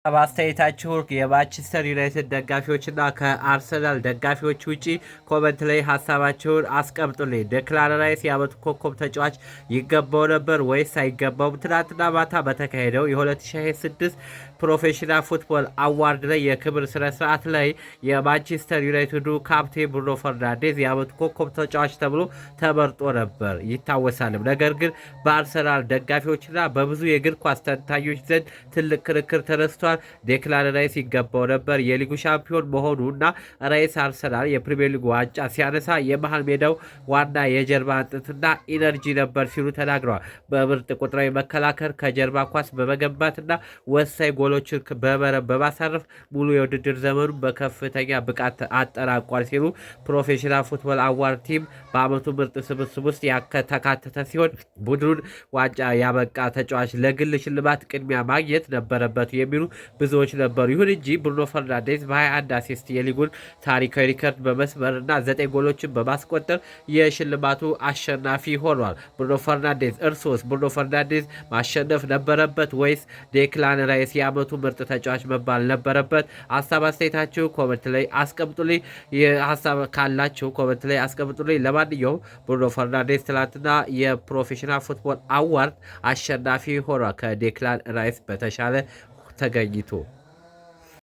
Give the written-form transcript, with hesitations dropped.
አስተያየታችሁ የማንቸስተር ዩናይትድ ደጋፊዎችና ከአርሰናል ደጋፊዎች ውጪ ኮመንት ላይ ሀሳባችሁን አስቀምጡልኝ። ዴክላን ራይስ የዓመቱ ኮከብ ተጫዋች ይገባው ነበር ወይስ አይገባውም? ትናንትና ማታ በተካሄደው የ2026 ፕሮፌሽናል ፉትቦል አዋርድ ላይ የክብር ስነ ስርዓት ላይ የማንቸስተር ዩናይትዱ ካፕቴን ብሩኖ ፈርናንዴዝ የዓመቱ ኮከብ ተጫዋች ተብሎ ተመርጦ ነበር ይታወሳልም። ነገር ግን በአርሰናል ደጋፊዎችና በብዙ የእግር ኳስ ተንታኞች ዘንድ ትልቅ ክርክር ተነስቷል። ዴክላን ራይስ ይገባው ነበር። የሊጉ ሻምፒዮን መሆኑ እና ራይስ አርሰናል የፕሪሚየር ሊጉ ዋንጫ ሲያነሳ የመሃል ሜዳው ዋና የጀርባ አጥንትና ኢነርጂ ነበር ሲሉ ተናግረዋል። በምርጥ ቁጥራዊ መከላከል፣ ከጀርባ ኳስ በመገንባትና ወሳኝ ጎሎችን በመረብ በማሳረፍ ሙሉ የውድድር ዘመኑ በከፍተኛ ብቃት አጠናቋል ሲሉ ፕሮፌሽናል ፉትቦል አዋርድ ቲም በዓመቱ ምርጥ ስብስብ ውስጥ ተካተተ ሲሆን ቡድኑን ዋንጫ ያበቃ ተጫዋች ለግል ሽልማት ቅድሚያ ማግኘት ነበረበት የሚሉ ብዙዎች ነበሩ። ይሁን እንጂ ብሩኖ ፈርናንዴዝ በ21 አሲስት የሊጉን ታሪካዊ ሪከርድ በመስበርና 9 ጎሎችን በማስቆጠር የሽልማቱ አሸናፊ ሆኗል። ብሩኖ ፈርናንዴዝ እርሶስ ብሩኖ ፈርናንዴዝ ማሸነፍ ነበረበት ወይስ ዴክላን ራይስ የዓመቱ ምርጥ ተጫዋች መባል ነበረበት? ሀሳብ አስተያየታችሁ ኮመንት ላይ አስቀምጡልኝ። ሀሳብ ካላችሁ ኮመንት ላይ አስቀምጡልኝ። ለማንኛውም ብሩኖ ፈርናንዴዝ ትላንትና የፕሮፌሽናል ፉትቦል አዋርድ አሸናፊ ሆኗል ከዴክላን ራይስ በተሻለ ተገኝቶ